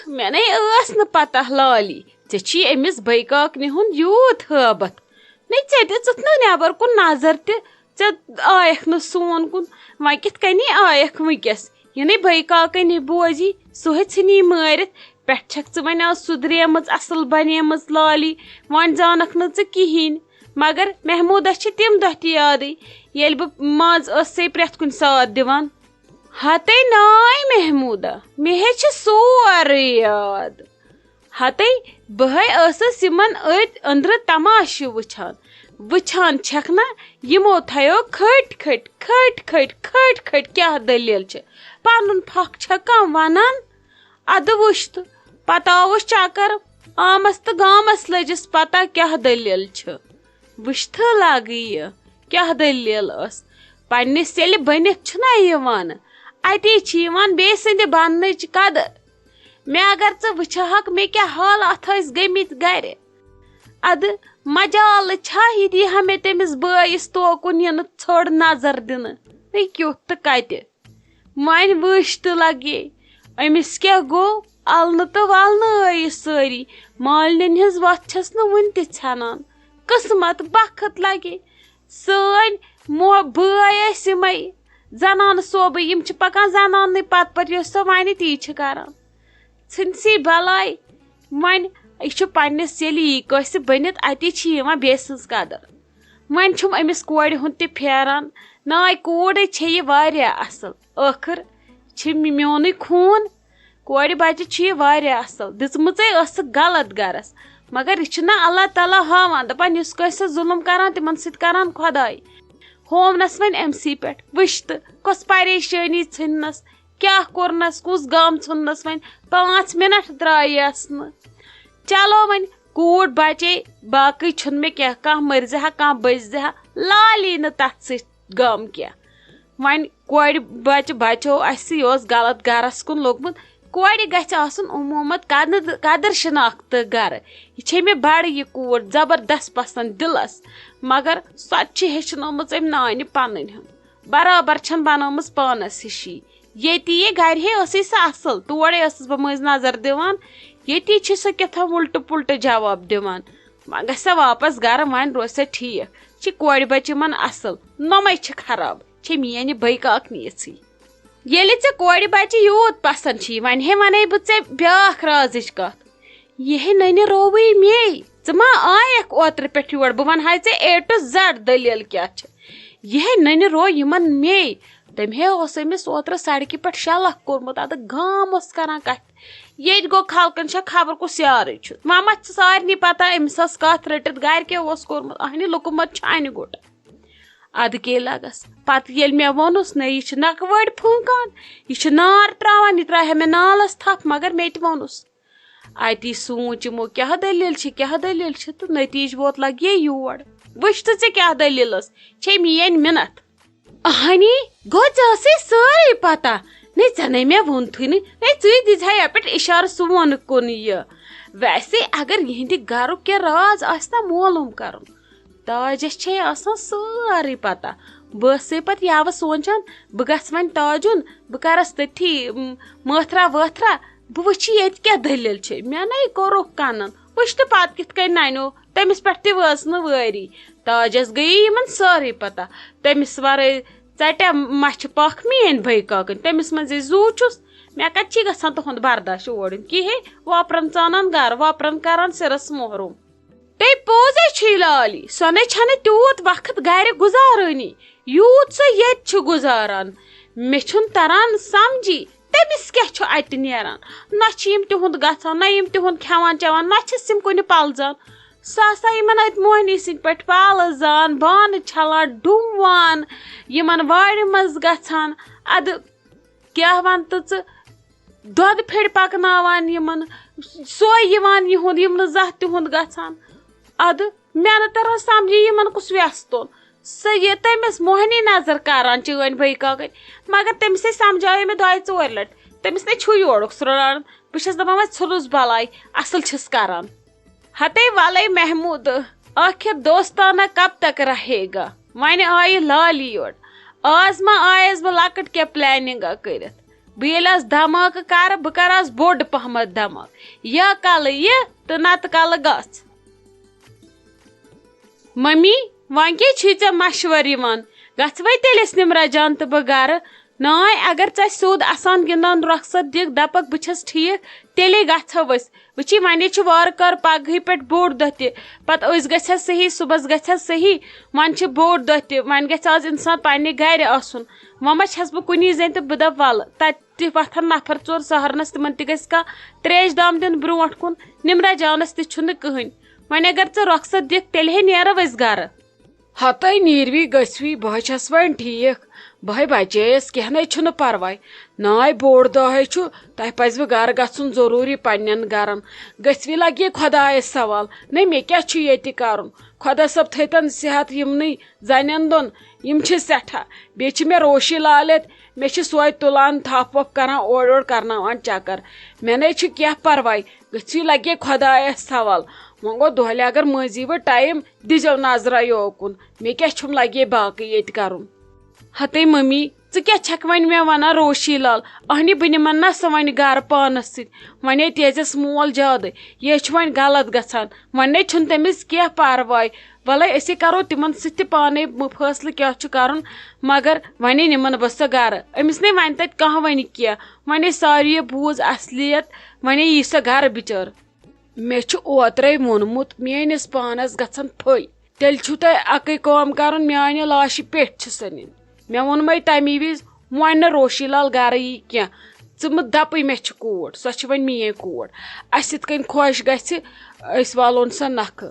मे न पता लाली चे अमिस बैकाकनि हुंद यूत हबत न चुत न नबर कुन नजर ते आयक न सोन कुन वह कित कनी आयक वस ये बैकाकन बोजी सह नी मारित पे वन आज सुधरेम असल बनेम लाली वन जानक न कहें मगर महमूदा तम दह याद ये मज प्रेथ कुन साथ दिवान हते नाय महमूदा मे सोर याद हते बहन अंदर तमाशु वुछान छक ना यमो थयो खट खट खट खट खट खट क्या दलील पन फक कम वनान अद वुश तो पत आवस चक्कर आमस तो गामस लजिस पता क्या दलील वुश तो लग यह क्या दलील पन्निस ये बनित अति बे सद बन कदर मे अगर वुचहक मे क्या हालात गमित गर अद मजाल यह दी हमें तमिस बस तोकुन इन छोड़ नजर दिन क्युत तो कत वन वुश तो लगे अमिस क्या गो अलन तो वलन सारी मालिन हज वत छस न वन तना किस्मत बखत लगे सन बस यम जनान सोब यम पकान जनान पत पत सो वन ती करान सी बलाई वन यह पन्निस ये कस बनित अति बे सज कदर वन अमिस कोड़ हुंद ते फेरान नाय कोड़ ये वारिया असल आखिर मोन खून कोड़ बच्चे असल दिच गलत गरस मगर यह ना अल्लाह ताला हावान दपान इस जुल्म करान तिमन सत करान खुदाई होमनस वन एमसी पे वुश तो कस परेशानी छनस क्या कोरनस कुस गाम छुनस वन 5 मिनट द्रायस न चलो वन कूट बचे बाकी छुन मे क्या कह मरजहा कह बजहा लाली न तथ गम क्या वन कोड़ बच बचो अस गलत गरस कुन लोगमुत कोड़ गन उमूमत कदर शनाख्त गर यह मे बड़ यह कूट जबरदस्त पसंद दिलस मगर सो हेचनोम नान पन बराबर छन बनोमस पानस हिशी ये गर असल तोड़े बह मज नजर दिवान ये सह क्या उल्ट पुल्ट जवाब दिवान वह ग वापस गर वन रोज ठीक कोड़ बच मन असल नमे खराब मेन बैकाकनी ये कोड़ बच्चे यूत पसंद वन हे वन बे ब्याख राज कत यह नन रोवई मे मा आयक ओत्र पे योर बह वन ए टू जेड दलील क्या यह नन रो यमन मे तमे अमिस ओत्र सड़क पे शलख कोर्मुत अद गाम करान कथ ये गो खलकन खबर कुस यार वह मा सारे पता अमिस कत रटित गर क्या कोर्मुत अहन लुकमत अन गोट अद के लगस पत ये मे वोनुस न यह नकवड़ फूकान यह नार त्रावान यह त्रा मे नालस थप मगर मे वोनुस अति सूचमो क्या दलील तो नतीज वोत लगे योर वुश तो क्या दलील मेन मिनत अहनी गो सारे पता ने मे वोनथु दिहा यपट इशार सह वोन कुन यह वैसे अगर यहंद गर क्या राज आना मालूम कर ताजस सारे पता बस पत यव सोचान बह गस वन ताजुन बह करस तथी मथरा वथरा बह वुच ये क्या दलील मे ना कोरुख कनन वुच तो पत कित ननो तमिस पे वज वारी ताजस गई इन सारे पता तमिस वर चट्या मछ पख मेन बैकाकन तमिस मज जूचुस मे कत गसान तुंद बर्दाश्त ओड़न कहें वपरन चानान गर वपरन करान सिरस मोहरूम ते पोजे लाली सो न तूत वक्त गर गुजारानी यूत सो ये गुजारान मे तरान समझी तमिस क्या अत नेरान ना तिहुंद गसान ना तिहुंद खेवान चवान ना सिम कुन पलजान सह अत मोहनी सद पे पलजान बान छलान डुमवान यमन वाड़ मज गछान अद क्या वन तो दोद फेड़ पकनावान यमन सोय यवान यहुंद यम जह तिहुंद गछान अद मे न तरह समझी यमन कुस व्यस तुल सह ये तमिस मोहनी नजर करान चन बैकाकन मगर तमिस समझाव मे 2-4 लट तमिस न योड़ुक सरान बस दपान छुलुस बलाई असल करान हते वाले महमूद आखिर दोस्ताना कब तक रहेगा वन आय लाली योर आज मा आयस बह लकट क्या प्लानिंग कर बह येल धमाक कर बह कर बोड़ पहमत धमाक या कल ये तो नत कल गछ। मम्मी वन क्या मशवर गछ वै तेल निमरा जान तो बह गर नाय अगर चे सोद आसान गिंदान रखसत दिख दपक बस ठीक तेले गो वची वन वार कर पगह पे बोड़ दह तत गस सही सुबह गस सही वन बोड़ दह वन गज इंसान पन्ने गर आसन वह मा छस बह कुनी जन तो बह दप वल तत वथन नफर चोर सहरनस तिमन तस कह त्रेश दाम दिन ब्रोट कुन निमरा जानस तुन कहन वन अगर ऐ रखसत दिख तेल नेर अस गर। हत नीरवी गसवी बह छस वन ठीक बह बचेस कह न परवाय नाय बोड़ दह तह पज गर गन जरूरी पन्न गरन गसवी लगे खुदायस सवाल न मे क्या ये कर खुदा सब थन सेहत यमन जन दोन यम सठा बे मे रोशी लालित मे सोय तुलान थप वप कर ओर कर चक्कर मे न क्या परवाय गसवी लगे खुदायस सवाल वो गो दोहले अगर मजी वो टाइम दिजो नजरा योकुन मे क्या लगे बाकी ये कर। हते मम्मी क्या छक वन मे वन रोशी लाल अहनी बह निमन ना सह वन गर पानस वन तेजस मोल ज्यादा ये वन गलत गसान वन तमिस क्या परवाय वल अस करो तिमन सह पाने फैसल क्या कर मगर वन निमन बह सह गर अमिस न वन तत कह वन क्या वन सारी बूज असलियत वन यी सह गर बिचार। मे ओत्रे वोनमुत मेनिस पानस गछन फै तेल तह अकै कम कर म्यान लाश पेट सनी मे वोन मै तमी विज वन न रोशी लाल गर यी क्या च दप मे कूर सो वन मे कूर अस कन खुश गस वालोन सा नख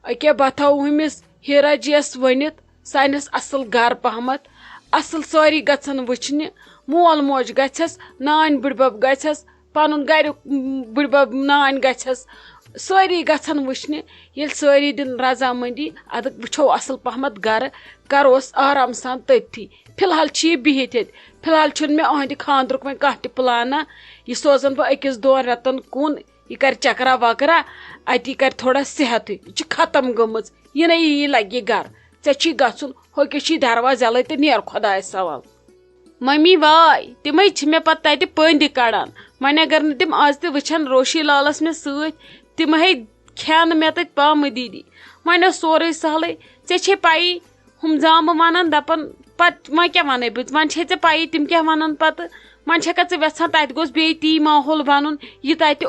अके बह थो हमिस हीरा जीस वनित सानस असल गर पहमत असल सारी गछन वुचन मोल मोज गछस नान बुड़बब गछस पन गर बुड़बब नान गछस सारी गछन वुचन ये सारी दिन रजामंदी अद वो असल पहमत गर करोस आराम सान तथी फिलहाल बिहित फिलहाल मे अहद खानद्रुक वो कह प्लाना यह सोजन बह अकिस दोन रतन कुन यह कर चकरा वकरा अति कर थोड़ा सेहत यह खत्म गम यह यी लगे गर ऐ गुन होकिस दरवाज यल तो नेर खुदाय सवाल। मम्मी वाय तिम मे पे तत पंद कड़ान वन अगर न तिम आज तछन रोशी लालस मे सम खेन मे तत पाम दीदी वन सोरे सहल ऐ पाई हम जाम वन दपन पत वह क्या वन बह वन ऐ पाई तिम क्या वन पे वन वे वेछान तत गोस बे ती माहौल बन यह तत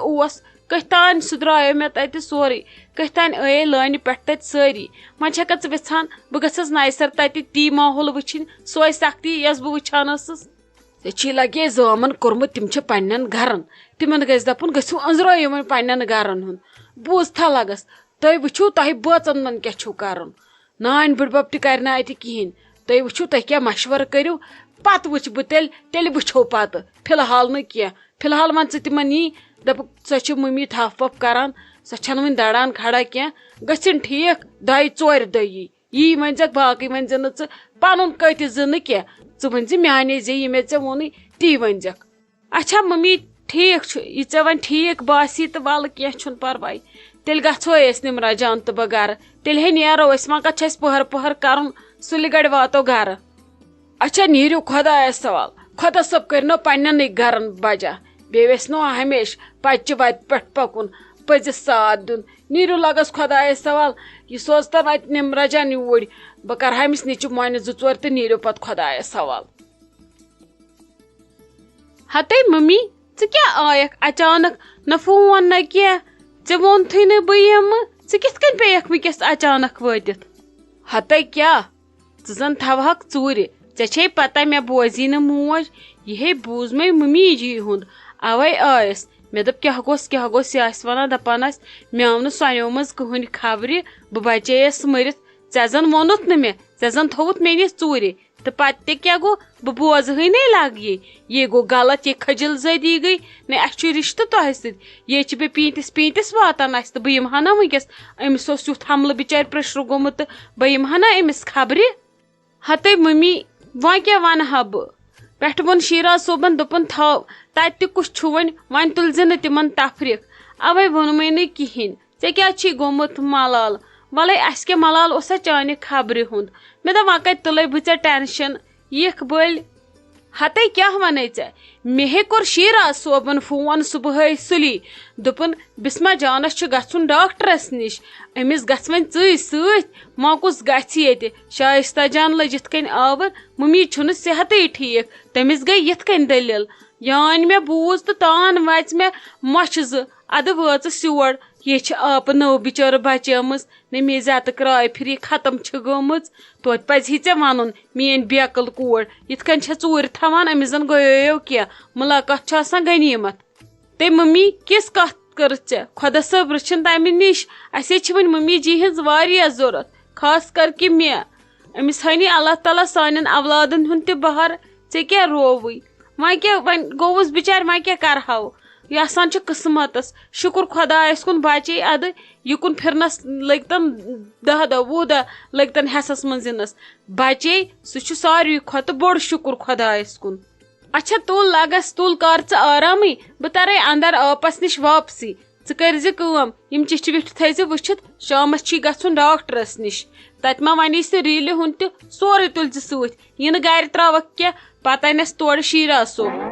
कतान सुधरायो मे तत सोरे कतान आये लान पे तत सारी वन वे वेछान बह गस नैसर तत ती माहौल वुचन सोय सख्ती यस बह वुचान ऐ लगे जामन कोर्मुत तिम पन्न गरन तिमन गस दपुन गसु अंजरायो वन पन्न गरन हुन बूझ लगस तुम वो तह बचन मन क्या कर नान बुड़बब तह अत कहें तुम वो तुम क्या मशवर करो पत वुच बह तेल वो पत फिलहाल न क्या फिलहाल वन तिमन यी दप सो मम्मी थप वप करान सो वन दड़ान खड़ा क्या गन ठीक दह चोर दही यी वन बाकी वन न पन कत न क्या वन माने जे यह मे वोन ती वन। अच्छा मम्मी ठीक यह ऐ वन ठीक बासी तो वल क्या परवाय तेल गो निमरा जान तो बह गर तेल नेरो वन कत पहर पहर कर सुल गड़ वातो गर। अच्छा नीरु खुदायस सवाल खुदा सब कर पन्न गरन बजा बे नो हमेश पच वत पे पकुन पजिस साथ दिन नीरु लगस खुदायस सवाल यह सोचतन अत निमरा जान यूर बह कर हमिस नीचु मन जोर तो नीरु पत खुदायस सवाल। हते मम्मी क्या आयक अचानक न फोन न क्या वोन थी न बह यम कित पेयक वस अचानक वातित। हते क्या जन थवहक चूर ऐ पता मे बोजी न मोज यह बूज मे मम्मी जी हुंद अवे आयस मे दप क्या गोस यह वन दपान मे आव सोनो मज कहन खबर बह बचेयस मरित ऐ जन वोनुत न मे ऐ जन थोवुत मे निश चूर तो पे क्या गो बह बोज ही नहीं लग ये गो गलत ये खजिल जदी गई न अस रिश्त तह ये बे पींतिस वातान तो बह यमहा ना वस अमिस युथ हमल बिचार प्रेशर गोमुत तो बह यमहा ना अमिस खबर। हते मम्मी वह क्या वन हा बह पे वोन शीरा सोबन दोपन थव तत कुछ वन तुल न तिमन तफरीक अवे वोनमे न कहें ऐ क्या गोमुत मलाल वल अस क्या मलाल चाने खबर हुंद मे दप वह कत तुल बह टेंशन यिख बल हते क्या वने ऐ मे कोर शीराज सोबन फोन सुबह सुली दोपन बिस्मा जानस गुन डॉक्टरस निश अमिस गछ वन च मकुस गछ ये शाइस्ता जान लज इत कन आवर मम्मी छुन सेहत ठीक तमिस गई यथ कन दलील यान मे बूज तो तान वच मे मश अद वच स्योर ये आप नौ बिचार बचम नमी जत क्राय फिर खत्म गम तोत पजि ऐ वन मेन बेकल कोर इत कन चूर थवान अमिस जन गयो क्या मुलाकात गनीमत ते मम्मी किस कत कर खुदा सब्र तमि निश असे वन मम्मी जी हज वारिया जरूरत खास कर कि मे अमिस हनी अल्लाह ताला सान औलादन हुन ते बहार ऐ क्या रोवुई वह क्या वन गोवस बिचार वह क्या करहाओ यह आसान किस्मतस शुक्र खुदायस कुन बचे अद युकुन फिरनस लगतन 10 दह 20 दह लगतन हसस मन जिनस बचे सह सारे खुद बोड़ शुक्र खुदायस कुन अच्छा तुल लगस तुल कर आराम बह तरे अंदर आपस निश वापसी कम यम चिठ विठ थे वुचित शामस गुन डॉक्टरस निश तत मा वनी रील हुन सोरे तुल सत गर त्रावक क्या पत अनस तोड़ शीराज सोब